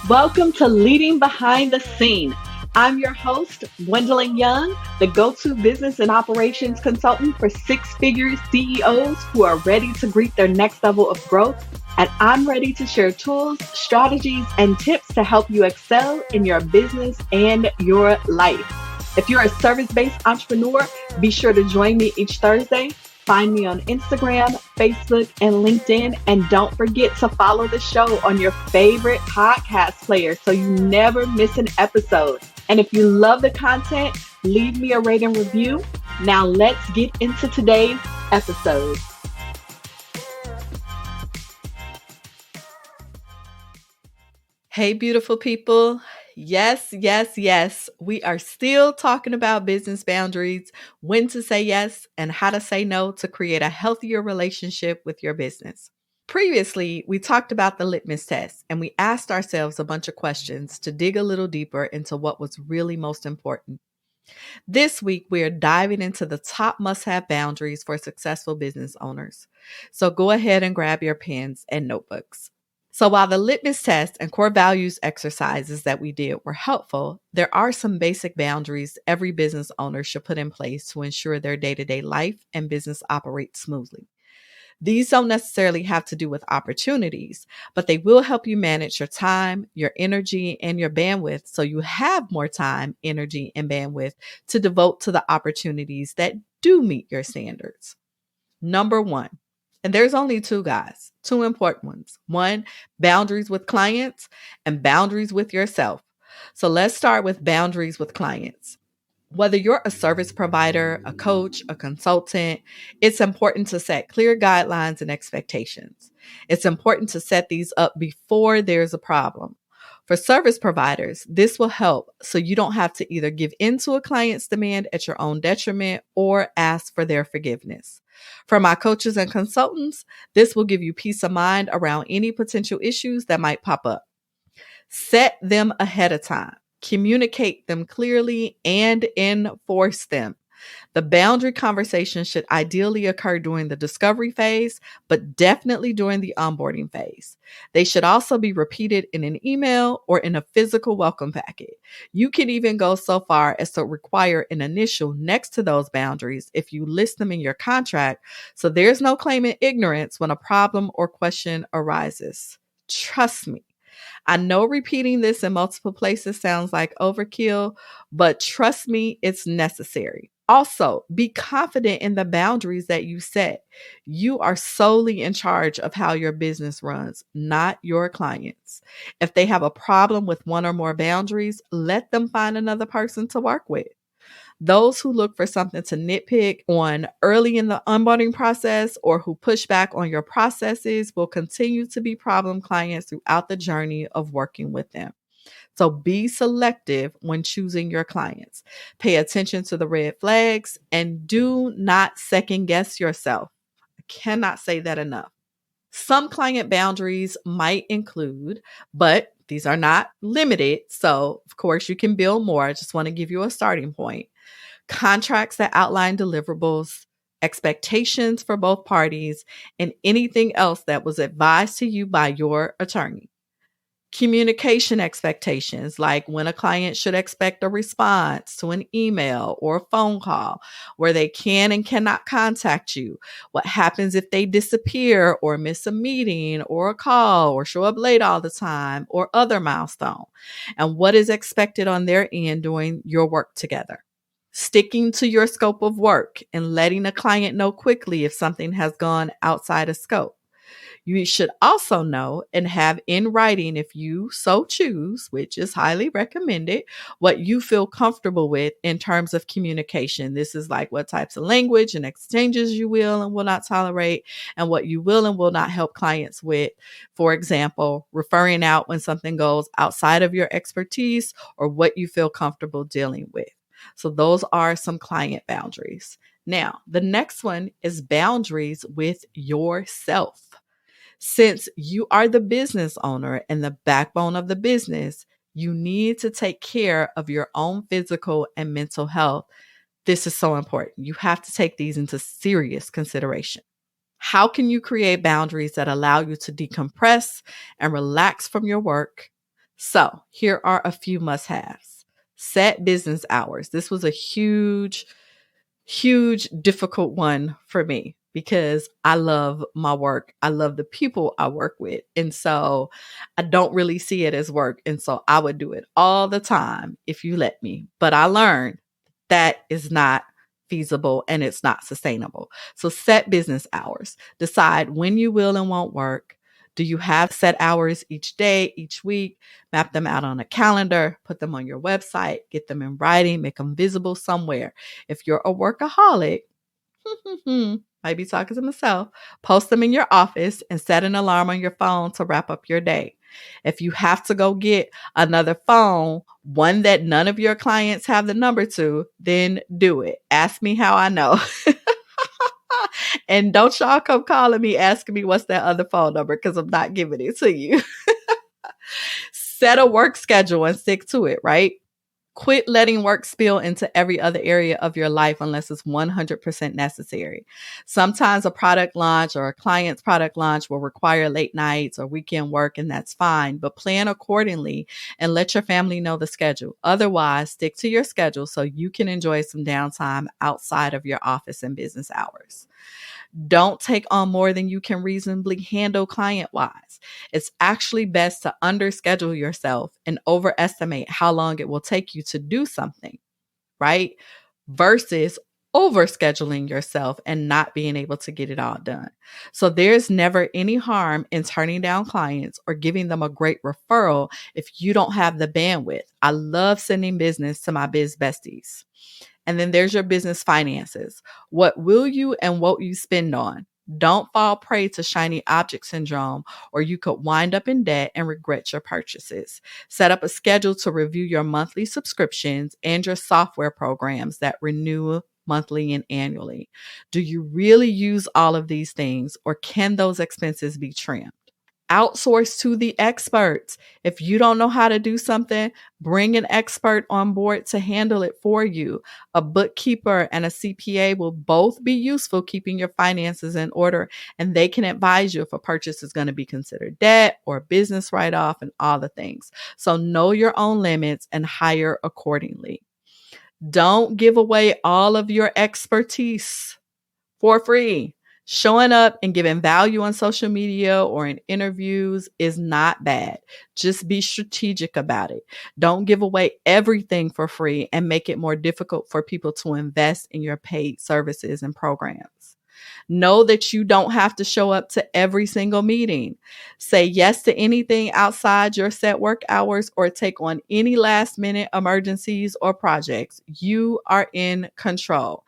Welcome to Leading Behind the Scene. I'm your host, Gwendolyn Young, the go-to business and operations consultant for six-figure CEOs who are ready to greet their next level of growth. And I'm ready to share tools, strategies, and tips to help you excel in your business and your life. If you're a service-based entrepreneur, be sure to join me each Thursday. Find me on Instagram, Facebook, and LinkedIn. And don't forget to follow the show on your favorite podcast player so you never miss an episode. And if you love the content, leave me a rate and review. Now let's get into today's episode. Hey, beautiful people. Yes. We are still talking about business boundaries, when to say yes, and how to say no to create a healthier relationship with your business. Previously, we talked about the litmus test and we asked ourselves a bunch of questions to dig a little deeper into what was really most important. This week, we are diving into the top must-have boundaries for successful business owners. So go ahead and grab your pens and notebooks. So while the litmus test and core values exercises that we did were helpful, there are some basic boundaries every business owner should put in place to ensure their day-to-day life and business operates smoothly. These don't necessarily have to do with opportunities, but they will help you manage your time, your energy, and your bandwidth so you have more time, energy, and bandwidth to devote to the opportunities that do meet your standards. Number one, and there's only two important ones. One, boundaries with clients and boundaries with yourself. So let's start with boundaries with clients. Whether you're a service provider, a coach, a consultant, it's important to set clear guidelines and expectations. It's important to set these up before there's a problem. For service providers, this will help so you don't have to either give in to a client's demand at your own detriment or ask for their forgiveness. For my coaches and consultants, this will give you peace of mind around any potential issues that might pop up. Set them ahead of time. Communicate them clearly and enforce them. The boundary conversation should ideally occur during the discovery phase, but definitely during the onboarding phase. They should also be repeated in an email or in a physical welcome packet. You can even go so far as to require an initial next to those boundaries if you list them in your contract, so there's no claiming ignorance when a problem or question arises. Trust me. I know repeating this in multiple places sounds like overkill, but trust me, it's necessary. Also, be confident in the boundaries that you set. You are solely in charge of how your business runs, not your clients. If they have a problem with one or more boundaries, let them find another person to work with. Those who look for something to nitpick on early in the onboarding process or who push back on your processes will continue to be problem clients throughout the journey of working with them. So be selective when choosing your clients. Pay attention to the red flags and do not second guess yourself. I cannot say that enough. Some client boundaries might include, but these are not limited. So, of course, you can build more. I just want to give you a starting point. Contracts that outline deliverables, expectations for both parties, and anything else that was advised to you by your attorney. Communication expectations, like when a client should expect a response to an email or a phone call, where they can and cannot contact you, what happens if they disappear or miss a meeting or a call or show up late all the time or other milestone, and what is expected on their end during your work together. Sticking to your scope of work and letting a client know quickly if something has gone outside of scope. You should also know and have in writing, if you so choose, which is highly recommended, what you feel comfortable with in terms of communication. This is like what types of language and exchanges you will and will not tolerate, and what you will and will not help clients with. For example, referring out when something goes outside of your expertise or what you feel comfortable dealing with. So those are some client boundaries. Now, the next one is boundaries with yourself. Since you are the business owner and the backbone of the business, you need to take care of your own physical and mental health. This is so important. You have to take these into serious consideration. How can you create boundaries that allow you to decompress and relax from your work, So here are a few must-haves. Set business hours. This was a huge, difficult one for me because I love my work. I love the people I work with. And so I don't really see it as work. And so I would do it all the time if you let me. But I learned that is not feasible and it's not sustainable. So set business hours. Decide when you will and won't work. Do you have set hours each day, each week? Map them out on a calendar, put them on your website, get them in writing, make them visible somewhere. If you're a workaholic, might be talking to myself, post them in your office and set an alarm on your phone to wrap up your day. If you have to go get another phone, one that none of your clients have the number to, then do it. Ask me how I know. And don't y'all come calling me asking me what's that other phone number because I'm not giving it to you. Set a work schedule and stick to it, right? Quit letting work spill into every other area of your life unless it's 100% necessary. Sometimes a product launch or a client's product launch will require late nights or weekend work, and that's fine, but plan accordingly and let your family know the schedule. Otherwise, stick to your schedule so you can enjoy some downtime outside of your office and business hours. Don't take on more than you can reasonably handle client wise. It's actually best to underschedule yourself and overestimate how long it will take you to do something, right? Versus overscheduling yourself and not being able to get it all done. So there's never any harm in turning down clients or giving them a great referral if you don't have the bandwidth. I love sending business to my biz besties. And then there's your business finances. What will you and won't you spend on? Don't fall prey to shiny object syndrome, or you could wind up in debt and regret your purchases. Set up a schedule to review your monthly subscriptions and your software programs that renew monthly and annually. Do you really use all of these things, or can those expenses be trimmed? Outsource to the experts. If you don't know how to do something, bring an expert on board to handle it for you. A bookkeeper and a CPA will both be useful keeping your finances in order, and they can advise you if a purchase is going to be considered debt or business write-off and all the things. So know your own limits and hire accordingly. Don't give away all of your expertise for free. Showing up and giving value on social media or in interviews is not bad. Just be strategic about it. Don't give away everything for free and make it more difficult for people to invest in your paid services and programs. Know that you don't have to show up to every single meeting. Say yes to anything outside your set work hours or take on any last minute emergencies or projects. You are in control.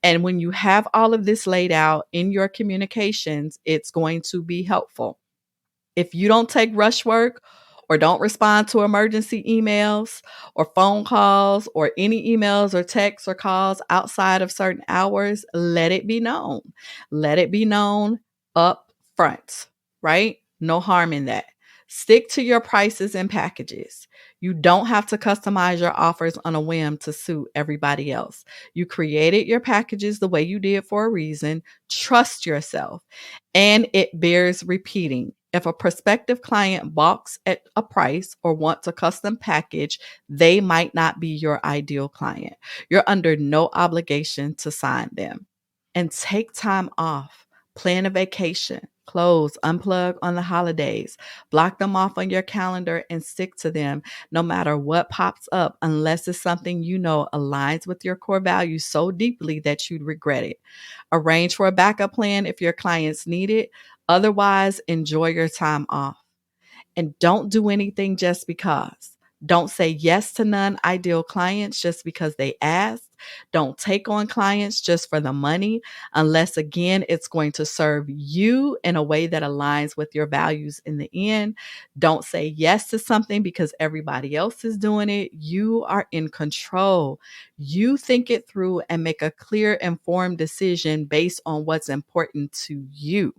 And when you have all of this laid out in your communications, it's going to be helpful. If you don't take rush work or don't respond to emergency emails or phone calls or any emails or texts or calls outside of certain hours, let it be known. Let it be known up front, right? No harm in that. Stick to your prices and packages. You don't have to customize your offers on a whim to suit everybody else. You created your packages the way you did for a reason. Trust yourself, and it bears repeating. If a prospective client balks at a price or wants a custom package, they might not be your ideal client. You're under no obligation to sign them. And take time off. Plan a vacation. Close, unplug on the holidays. Block them off on your calendar and stick to them no matter what pops up, unless it's something you know aligns with your core values so deeply that you'd regret it. Arrange for a backup plan if your clients need it. Otherwise, enjoy your time off. And don't do anything just because. Don't say yes to non-ideal clients just because they asked. Don't take on clients just for the money, unless, again, it's going to serve you in a way that aligns with your values in the end. Don't say yes to something because everybody else is doing it. You are in control. You think it through and make a clear, informed decision based on what's important to you.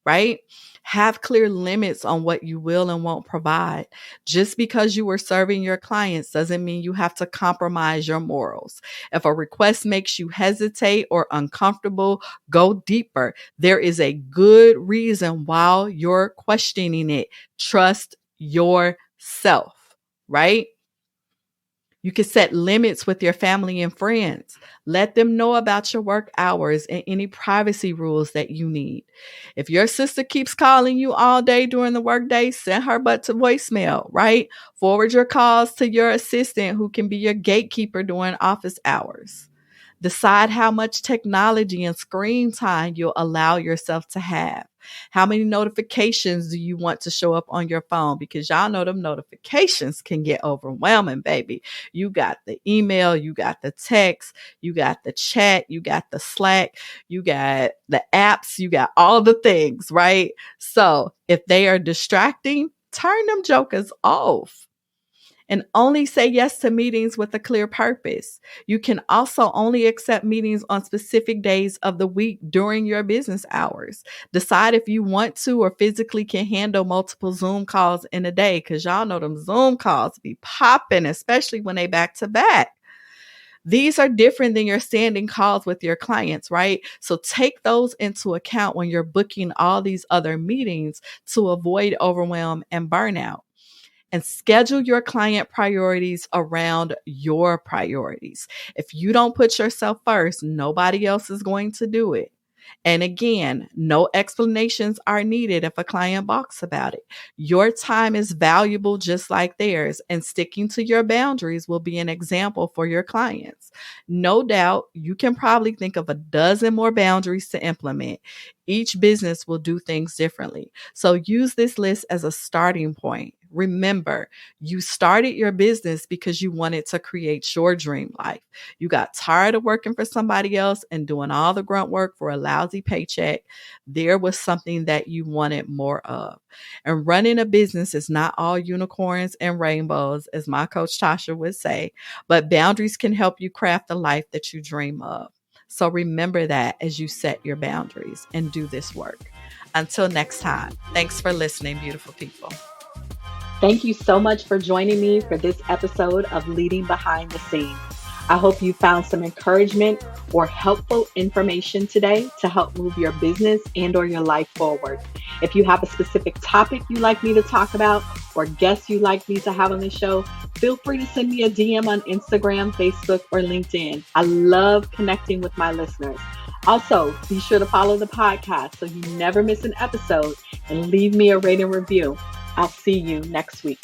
Right? Have clear limits on what you will and won't provide. Just because you are serving your clients doesn't mean you have to compromise your morals. If a request makes you hesitate or uncomfortable, go deeper. There is a good reason why you're questioning it. Trust yourself. self, right? You can set limits with your family and friends. Let them know about your work hours and any privacy rules that you need. If your sister keeps calling you all day during the workday, send her butt to voicemail, right? Forward your calls to your assistant who can be your gatekeeper during office hours. Decide how much technology and screen time you'll allow yourself to have. How many notifications do you want to show up on your phone? Because y'all know them notifications can get overwhelming, baby. You got the email, you got the text, you got the chat, you got the Slack, you got the apps, you got all the things, right? So if they are distracting, turn them jokers off. And only say yes to meetings with a clear purpose. You can also only accept meetings on specific days of the week during your business hours. Decide if you want to or physically can handle multiple Zoom calls in a day, because y'all know them Zoom calls be popping, especially when they back to back. These are different than your standing calls with your clients, right? So take those into account when you're booking all these other meetings to avoid overwhelm and burnout. And schedule your client priorities around your priorities. If you don't put yourself first, nobody else is going to do it. And again, no explanations are needed if a client balks about it. Your time is valuable just like theirs, and sticking to your boundaries will be an example for your clients. No doubt, you can probably think of a dozen more boundaries to implement. Each business will do things differently. So use this list as a starting point. Remember, you started your business because you wanted to create your dream life. You got tired of working for somebody else and doing all the grunt work for a lousy paycheck. There was something that you wanted more of. And running a business is not all unicorns and rainbows, as my coach Tasha would say, but boundaries can help you craft the life that you dream of. So remember that as you set your boundaries and do this work. Until next time, thanks for listening, beautiful people. Thank you so much for joining me for this episode of Leading Behind the Scenes. I hope you found some encouragement or helpful information today to help move your business and or your life forward. If you have a specific topic you'd like me to talk about or guests you'd like me to have on the show, feel free to send me a DM on Instagram, Facebook, or LinkedIn. I love connecting with my listeners. Also, be sure to follow the podcast so you never miss an episode and leave me a rating review. I'll see you next week.